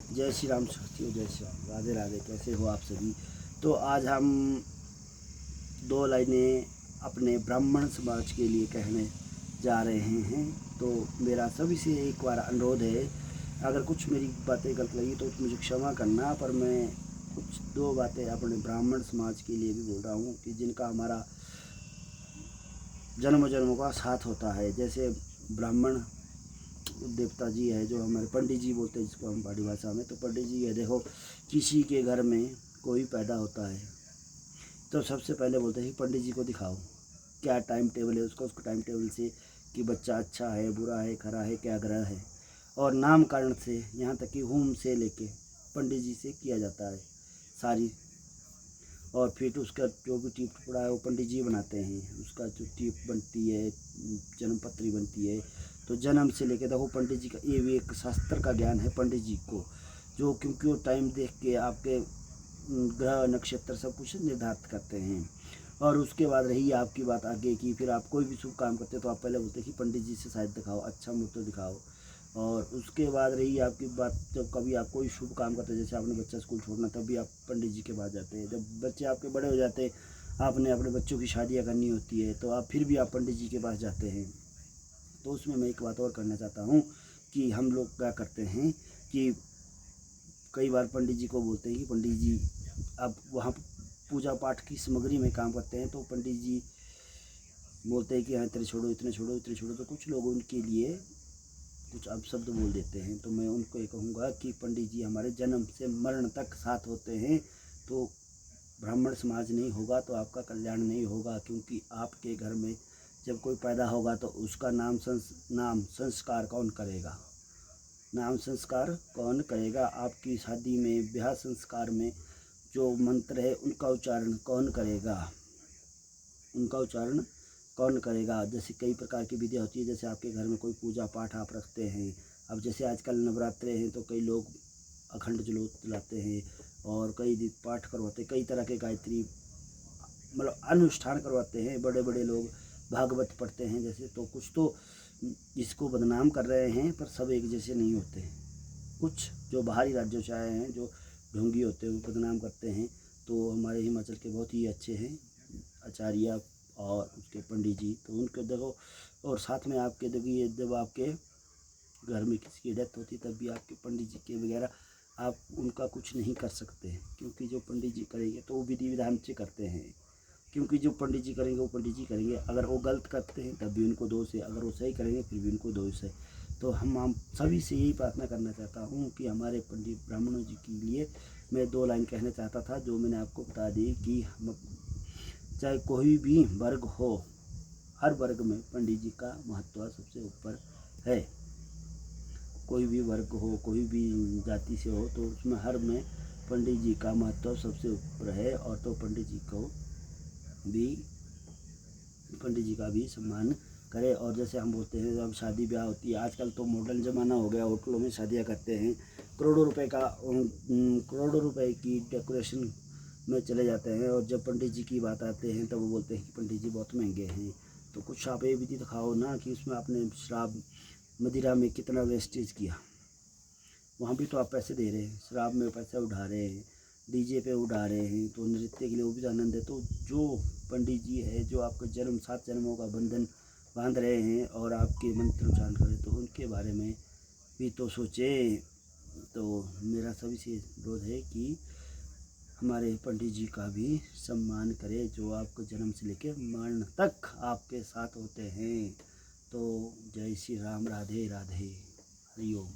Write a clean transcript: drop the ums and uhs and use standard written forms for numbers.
जय श्री राम साथियों, जय श्री राम, राधे राधे। कैसे हो आप सभी। तो आज हम दो लाइनें अपने ब्राह्मण समाज के लिए कहने जा रहे हैं। तो मेरा सभी से एक बार अनुरोध है, अगर कुछ मेरी बातें गलत लगी तो मुझे क्षमा करना, पर मैं कुछ दो बातें अपने ब्राह्मण समाज के लिए भी बोल रहा हूँ कि जिनका हमारा जन्म जन्मों का साथ होता है। जैसे ब्राह्मण देवता जी है, जो हमारे पंडित जी बोलते हैं जिसको हम पहाड़ी भाषा में। तो पंडित जी है, देखो किसी के घर में कोई पैदा होता है तो सबसे पहले बोलते हैं कि पंडित जी को दिखाओ क्या टाइम टेबल है उसका, उसको टाइम टेबल से कि बच्चा अच्छा है, बुरा है, खरा है, क्या ग्रह है, और नामकरण से यहाँ तक कि होम से लेके पंडित जी से किया जाता है सारी। और फिर उसका जो भी टीप टुकड़ा है वो पंडित जी बनाते हैं। उसका जो टीप बनती है, जन्म पत्री बनती है। तो जन्म से लेके देखो पंडित जी का ये भी एक शास्त्र का ज्ञान है पंडित जी को, जो क्योंकि वो टाइम देख के आपके ग्रह नक्षत्र सब कुछ निर्धारित करते हैं। और उसके बाद रही आपकी बात आगे की, फिर आप कोई भी शुभ काम करते हैं तो आप पहले बोलते हैं कि पंडित जी से शायद दिखाओ, अच्छा मुहूर्त दिखाओ। और उसके बाद रही आपकी बात, जब कभी आप कोई शुभ काम करते हैं, जैसे आपने बच्चा स्कूल छोड़ना, तब भी आप पंडित जी के पास जाते हैं। जब बच्चे आपके बड़े हो जाते हैं, आपने अपने बच्चों की शादियाँ करनी होती है, तो आप फिर भी आप पंडित जी के पास जाते हैं। तो उसमें मैं एक बात और करना चाहता हूँ कि हम लोग क्या करते हैं कि कई बार पंडित जी को बोलते हैं कि पंडित जी अब वहाँ पूजा पाठ की सामग्री में काम करते हैं, तो पंडित जी बोलते हैं कि हाँ इतने छोड़ो, इतने छोड़ो, इतने छोड़ो। तो कुछ लोग उनके लिए कुछ अपशब्द बोल देते हैं। तो मैं उनको ये कहूँगा कि पंडित जी हमारे जन्म से मरण तक साथ होते हैं। तो ब्राह्मण समाज नहीं होगा तो आपका कल्याण नहीं होगा, क्योंकि आपके घर में जब कोई पैदा होगा तो उसका नाम संस्कार कौन करेगा, नाम संस्कार कौन करेगा, आपकी शादी में, ब्याह संस्कार में जो मंत्र है उनका उच्चारण कौन करेगा, उनका उच्चारण कौन करेगा। जैसे कई प्रकार की विधियाँ होती है, जैसे आपके घर में कोई पूजा पाठ आप रखते हैं। अब जैसे आजकल नवरात्रे हैं तो कई लोग अखंड ज्योत जलाते हैं और कई पाठ करवाते हैं, कई तरह के गायत्री मतलब अनुष्ठान करवाते हैं। बड़े बड़े लोग भागवत पढ़ते हैं जैसे। तो कुछ तो इसको बदनाम कर रहे हैं, पर सब एक जैसे नहीं होते हैं। कुछ जो बाहरी राज्यों से आए हैं, जो ढोंगी होते हैं, वो बदनाम करते हैं। तो हमारे हिमाचल के बहुत ही अच्छे हैं आचार्य और उसके पंडित जी, तो उनके देखो। और साथ में आपके देखिए, जब आपके घर में किसी की डेथ होती तब भी आपके पंडित जी के वगैरह आप उनका कुछ नहीं कर सकते, क्योंकि जो पंडित जी करेंगे तो वो विधि विधान से करते हैं। क्योंकि जो पंडित जी करेंगे वो पंडित जी करेंगे। अगर वो गलत करते हैं तब भी उनको दोष है, अगर वो सही करेंगे फिर भी उनको दोष है। तो हम सभी से यही प्रार्थना करना चाहता हूँ कि हमारे पंडित ब्राह्मणों जी के लिए मैं दो लाइन कहना चाहता था, जो मैंने आपको बता दी कि हम चाहे कोई भी वर्ग हो, हर वर्ग में पंडित जी का महत्व सबसे ऊपर है। कोई भी वर्ग हो, कोई भी जाति से हो, तो उसमें हर में पंडित जी का महत्व सबसे ऊपर है। और तो पंडित जी का भी सम्मान करें। और जैसे हम बोलते हैं जब शादी ब्याह होती है, आजकल तो मॉडर्न ज़माना हो गया, होटलों में शादियां करते हैं, करोड़ों रुपए की डेकोरेशन में चले जाते हैं। और जब पंडित जी की बात आते हैं तब वो बोलते हैं कि पंडित जी बहुत महंगे हैं। तो कुछ आप ये विधि दिखाओ ना कि उसमें आपने शराब मदिरा में कितना वेस्टेज किया, वहाँ भी तो आप पैसे दे रहे हैं, शराब में पैसा उड़ा रहे हैं, डीजे पे उड़ा रहे हैं। तो नृत्य के लिए वो भी तो आनंद है। तो जो पंडित जी है, जो आपका जन्म 7 जन्मों का बंधन बांध रहे हैं और आपके मंत्र उच्चारण करें, तो उनके बारे में भी तो सोचें। तो मेरा सभी से अनुरोध है कि हमारे पंडित जी का भी सम्मान करें, जो आपको जन्म से लेकर मरण तक आपके साथ होते हैं। तो जय श्री राम, राधे राधे, हरि ओम।